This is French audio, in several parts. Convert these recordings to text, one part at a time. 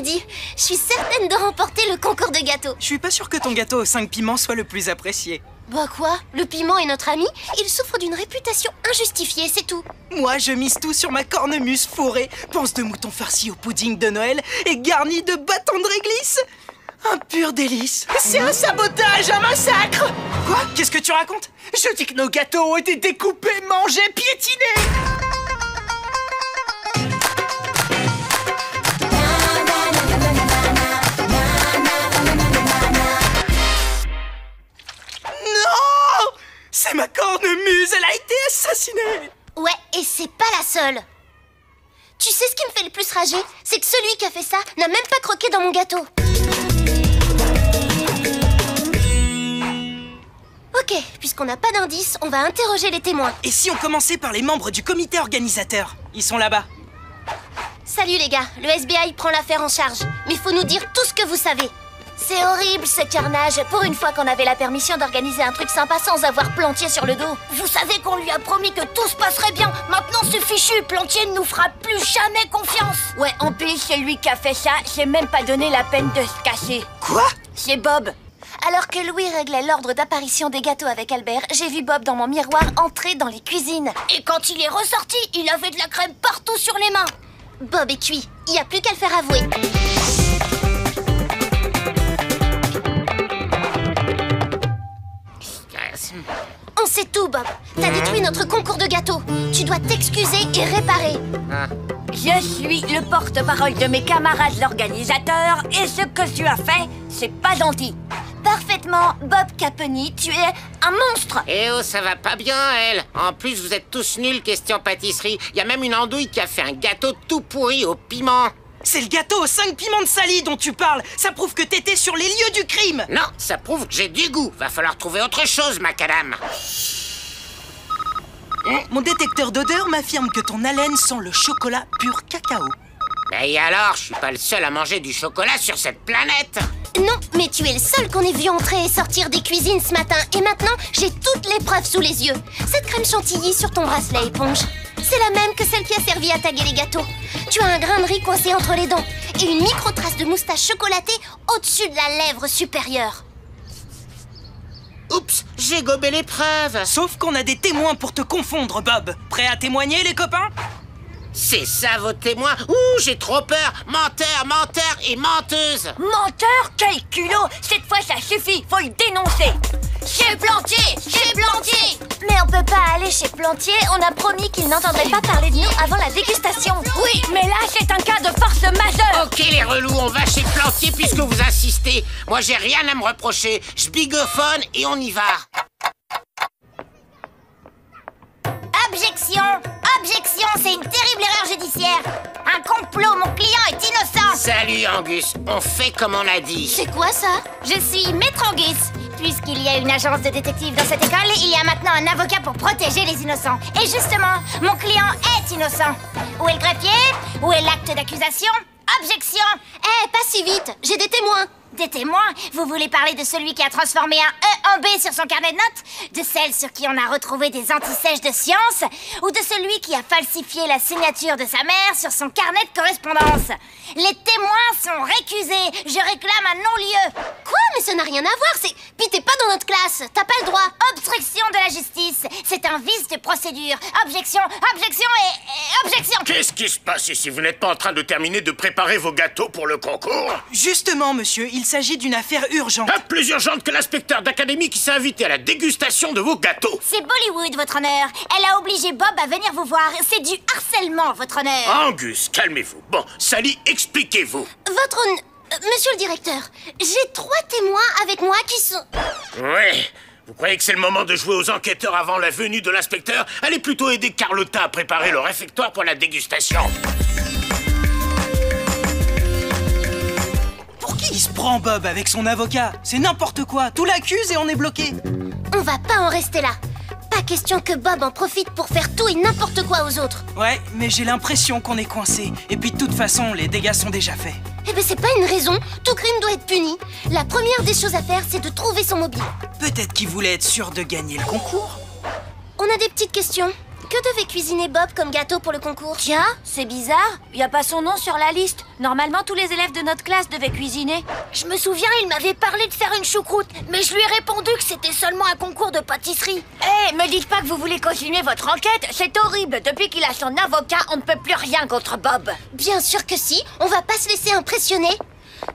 après-midi. Je suis certaine de remporter le concours de gâteaux. Je suis pas sûr que ton gâteau aux 5 piments soit le plus apprécié. Bah quoi? Le piment est notre ami. Il souffre d'une réputation injustifiée, c'est tout. Moi, je mise tout sur ma cornemuse fourrée, panse de mouton farci au pudding de Noël et garnie de bâtons de réglisse. Un pur délice. C'est un sabotage, un massacre! Quoi? Qu'est-ce que tu racontes? Je dis que nos gâteaux ont été découpés, mangés, piétinés! Non! C'est ma cornemuse, elle a été assassinée! Ouais, et c'est pas la seule. Tu sais ce qui me fait le plus rager? C'est que celui qui a fait ça n'a même pas croqué dans mon gâteau. Ok, puisqu'on n'a pas d'indice, on va interroger les témoins. Et si on commençait par les membres du comité organisateur? Ils sont là-bas. Salut les gars, le SBI prend l'affaire en charge. Mais faut nous dire tout ce que vous savez. C'est horrible ce carnage. Pour une fois qu'on avait la permission d'organiser un truc sympa sans avoir Plantier sur le dos. Vous savez qu'on lui a promis que tout se passerait bien. Maintenant ce fichu Plantier ne nous fera plus jamais confiance. Ouais, en plus c'est lui qui a fait ça. J'ai même pas donné la peine de se cacher. Quoi? C'est Bob. Alors que Louis réglait l'ordre d'apparition des gâteaux avec Albert, j'ai vu Bob dans mon miroir entrer dans les cuisines. Et quand il est ressorti, il avait de la crème partout sur les mains. Bob est cuit, il n'y a plus qu'à le faire avouer. On sait tout, Bob. T'as détruit notre concours de gâteaux. Tu dois t'excuser et réparer. Je suis le porte-parole de mes camarades organisateurs et ce que tu as fait, c'est pas gentil. Parfaitement, Bob Caponi, tu es un monstre. Eh oh, ça va pas bien, elle. En plus, vous êtes tous nuls, question pâtisserie. Il y a même une andouille qui a fait un gâteau tout pourri au piment. C'est le gâteau aux 5 piments de Sally dont tu parles. Ça prouve que t'étais sur les lieux du crime. Non, ça prouve que j'ai du goût. Va falloir trouver autre chose, macadam. Mon détecteur d'odeur m'affirme que ton haleine sent le chocolat pur cacao. Et alors, je suis pas le seul à manger du chocolat sur cette planète. Non, mais tu es le seul qu'on ait vu entrer et sortir des cuisines ce matin. Et maintenant, j'ai toutes les preuves sous les yeux. Cette crème chantilly sur ton bracelet éponge, c'est la même que celle qui a servi à taguer les gâteaux. Tu as un grain de riz coincé entre les dents et une micro-trace de moustache chocolatée au-dessus de la lèvre supérieure. Oups, j'ai gobé les preuves. Sauf qu'on a des témoins pour te confondre, Bob. Prêt à témoigner, les copains? C'est ça vos témoins? Ouh, j'ai trop peur. Menteur, menteur et menteuse. Menteur? Quel culot! Cette fois ça suffit, faut le dénoncer. Chez Plantier! Chez Plantier! Mais on peut pas aller chez Plantier, on a promis qu'il n'entendrait pas parler de nous avant la dégustation. Oui, mais là c'est un cas de force majeure. Ok les relous, on va chez Plantier puisque vous insistez. Moi j'ai rien à me reprocher. Je bigophone et on y va. Objection! Objection, c'est une terrible erreur judiciaire. Un complot, mon client est innocent. Salut Angus, on fait comme on a dit. C'est quoi ça? Je suis Maître Angus. Puisqu'il y a une agence de détectives dans cette école, il y a maintenant un avocat pour protéger les innocents. Et justement, mon client est innocent. Où est le greffier? Où est l'acte d'accusation? Objection! Pas si vite, j'ai des témoins. Des témoins? Vous voulez parler de celui qui a transformé un E en B sur son carnet de notes? De celle sur qui on a retrouvé des antisèches de science? Ou de celui qui a falsifié la signature de sa mère sur son carnet de correspondance? Les témoins sont récusés. Je réclame un non-lieu. Quoi? Mais ça n'a rien à voir, c'est... Puis t'es pas dans notre classe, t'as pas le droit. Obstruction de la justice. C'est un vice de procédure. Objection, objection et objection. Qu'est-ce qui se passe ici? Vous n'êtes pas en train de terminer de préparer vos gâteaux pour le concours? Justement, monsieur, il s'agit d'une affaire urgente. Plus urgente que l'inspecteur d'académie qui s'est invité à la dégustation de vos gâteaux. C'est Bollywood, votre honneur. Elle a obligé Bob à venir vous voir. C'est du harcèlement, votre honneur. Angus, calmez-vous. Bon, Sally, expliquez-vous. Votre monsieur le directeur, j'ai 3 témoins avec moi qui sont... Oui. Vous croyez que c'est le moment de jouer aux enquêteurs avant la venue de l'inspecteur? Allez plutôt aider Carlotta à préparer le réfectoire pour la dégustation. Pour qui il se prend, Bob, avec son avocat? C'est n'importe quoi, tout l'accuse et on est bloqué. On va pas en rester là. Pas question que Bob en profite pour faire tout et n'importe quoi aux autres. Ouais, mais j'ai l'impression qu'on est coincé. Et puis de toute façon, les dégâts sont déjà faits. Eh ben c'est pas une raison, tout crime doit être puni. La première des choses à faire, c'est de trouver son mobile. Peut-être qu'il voulait être sûr de gagner le concours. On a des petites questions. que devait cuisiner Bob comme gâteau pour le concours? Tiens, c'est bizarre. Il n'y a pas son nom sur la liste. Normalement, tous les élèves de notre classe devaient cuisiner. Je me souviens, il m'avait parlé de faire une choucroute, mais je lui ai répondu que c'était seulement un concours de pâtisserie. Hé, me dites pas que vous voulez continuer votre enquête. C'est horrible. Depuis qu'il a son avocat, on ne peut plus rien contre Bob. Bien sûr que si, on va pas se laisser impressionner.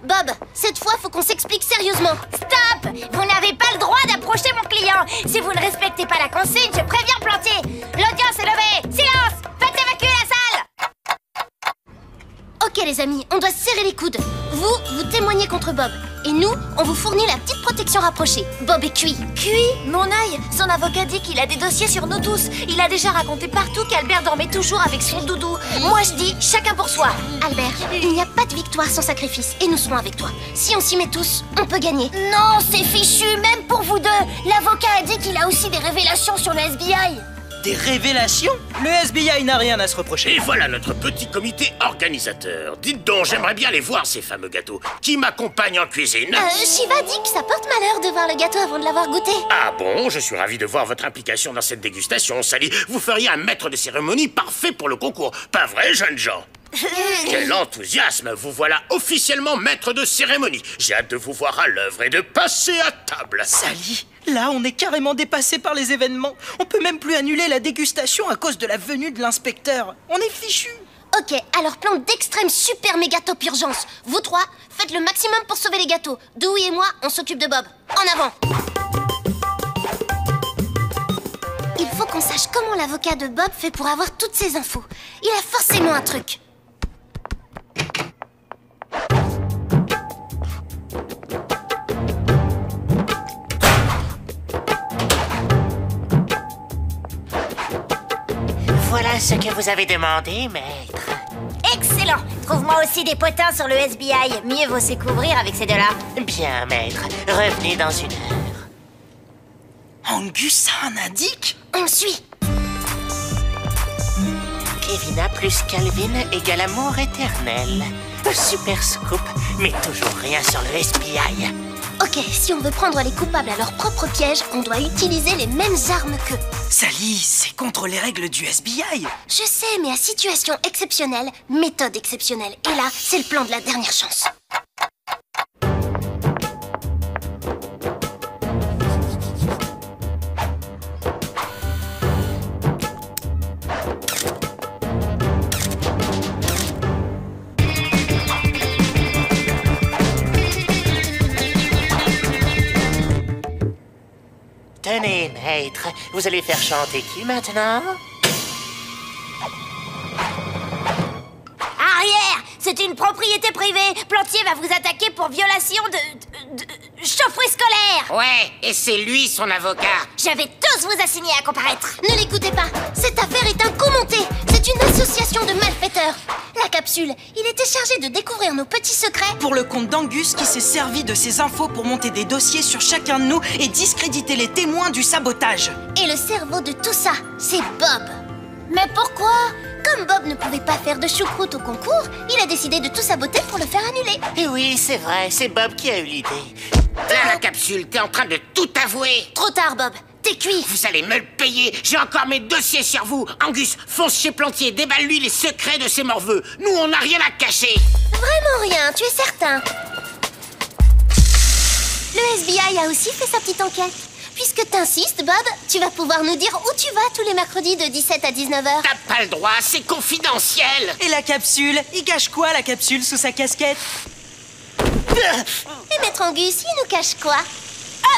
Bob, cette fois, faut qu'on s'explique sérieusement. Stop! Vous n'avez pas le droit d'approcher mon client. Si vous ne respectez pas la consigne, je préviens Plantier. L'audience est levée. Silence! Faites évacuer la salle! Ok les amis, on doit serrer les coudes. Vous témoignez contre Bob. Et nous, on vous fournit la petite protection rapprochée. Bob est cuit. Cuit? Mon œil! Son avocat dit qu'il a des dossiers sur nous tous. Il a déjà raconté partout qu'Albert dormait toujours avec son doudou. Moi je dis, chacun pour soi. Albert, il n'y a pas de victoire sans sacrifice. Et nous serons avec toi. Si on s'y met tous, on peut gagner. Non, c'est fichu, même pour vous deux. L'avocat a dit qu'il a aussi des révélations sur le FBI. Des révélations? Le FBI n'a rien à se reprocher. Et voilà notre petit comité organisateur. Dites donc, j'aimerais bien les voir, ces fameux gâteaux. Qui m'accompagne en cuisine? Shiva dit que ça porte malheur de voir le gâteau avant de l'avoir goûté. Ah bon, je suis ravi de voir votre implication dans cette dégustation, Sally. Vous feriez un maître de cérémonie parfait pour le concours. Pas vrai, jeunes gens? Quel enthousiasme! Vous voilà officiellement maître de cérémonie. J'ai hâte de vous voir à l'œuvre et de passer à table. Sally, là, on est carrément dépassé par les événements. On peut même plus annuler la dégustation à cause de la venue de l'inspecteur. On est fichus. Ok, alors plan d'extrême super méga top urgence. Vous trois, faites le maximum pour sauver les gâteaux. Dewey et moi, on s'occupe de Bob. En avant! Il faut qu'on sache comment l'avocat de Bob fait pour avoir toutes ces infos. Il a forcément un truc. Voilà ce que vous avez demandé, maître. Excellent! Trouve-moi aussi des potins sur le FBI. Mieux vaut s'y couvrir avec ces deux-là. Bien, maître. Revenez dans une heure. Angus a un indique? On le suit. Kevina plus Calvin égale amour éternel. Super scoop, mais toujours rien sur le FBI. Ok, si on veut prendre les coupables à leur propre piège, on doit utiliser les mêmes armes qu'eux. Sally, c'est contre les règles du FBI. Je sais, mais à situation exceptionnelle, méthode exceptionnelle. Et là, c'est le plan de la dernière chance. Tenez, maître, vous allez faire chanter qui maintenant? Arrière! C'est une propriété privée. Plantier va vous attaquer pour violation de chaufferie scolaire. Ouais, et c'est lui son avocat. Je vais tous vous assigner à comparaître. Ne l'écoutez pas. Cette affaire est un coup monté. C'est une association de malfaiteurs. La capsule, il était chargé de découvrir nos petits secrets. Pour le compte d'Angus qui s'est servi de ces infos pour monter des dossiers sur chacun de nous et discréditer les témoins du sabotage. Et le cerveau de tout ça, c'est Bob. Mais pourquoi? Comme Bob ne pouvait pas faire de choucroute au concours, il a décidé de tout saboter pour le faire annuler. Et oui, c'est vrai, c'est Bob qui a eu l'idée. Là, la capsule, t'es en train de tout avouer. Trop tard, Bob. T'es cuit. Vous allez me le payer. J'ai encore mes dossiers sur vous. Angus, fonce chez Plantier, déballe-lui les secrets de ses morveux. Nous, on n'a rien à cacher. Vraiment rien, tu es certain? Le FBI a aussi fait sa petite enquête. Puisque t'insistes, Bob, tu vas pouvoir nous dire où tu vas tous les mercredis de 17 à 19h. T'as pas le droit, c'est confidentiel. Et la capsule? Il cache quoi, la capsule, sous sa casquette? Et Maître Angus, il nous cache quoi?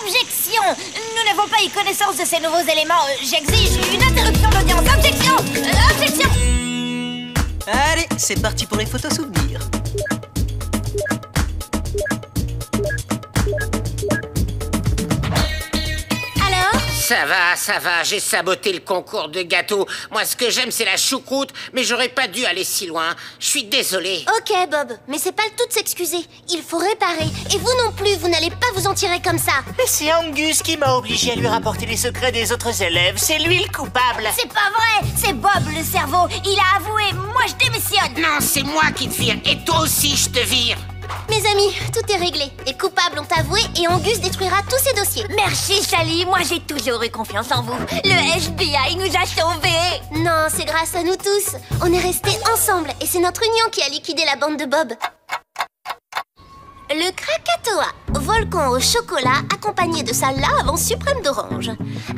Objection! Nous n'avons pas eu connaissance de ces nouveaux éléments. J'exige une interruption d'audience. Objection! Objection! Allez, c'est parti pour les photos souvenirs. Ça va, j'ai saboté le concours de gâteaux. Moi, ce que j'aime, c'est la choucroute, mais j'aurais pas dû aller si loin. Je suis désolé. Ok, Bob, mais c'est pas le tout de s'excuser. Il faut réparer. Et vous non plus, vous n'allez pas vous en tirer comme ça. Mais c'est Angus qui m'a obligé à lui rapporter les secrets des autres élèves. C'est lui le coupable. C'est pas vrai! C'est Bob le cerveau. Il a avoué. Moi, je démissionne. Non, c'est moi qui te vire, et toi aussi, je te vire. Mais les amis, tout est réglé. Les coupables ont avoué et Angus détruira tous ces dossiers. Merci, Sally. Moi, j'ai toujours eu confiance en vous. Le FBI nous a sauvés. Non, c'est grâce à nous tous. On est restés ensemble et c'est notre union qui a liquidé la bande de Bob. Le Krakatoa, volcan au chocolat accompagné de sa lave en suprême d'orange.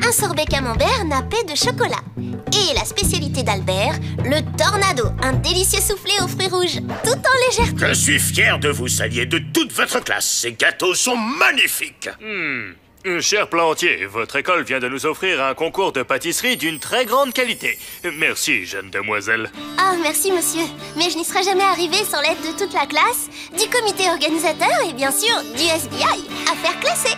Un sorbet camembert nappé de chocolat. Et la spécialité d'Albert, le Tornado, un délicieux soufflé aux fruits rouges, tout en légèreté. Je suis fier de vous, Sally, et de toute votre classe. Ces gâteaux sont magnifiques. Cher Plantier, votre école vient de nous offrir un concours de pâtisserie d'une très grande qualité. Merci, jeune demoiselle. Ah, merci monsieur. Mais je n'y serais jamais arrivée sans l'aide de toute la classe, du comité organisateur et bien sûr du FBI. Affaires classées.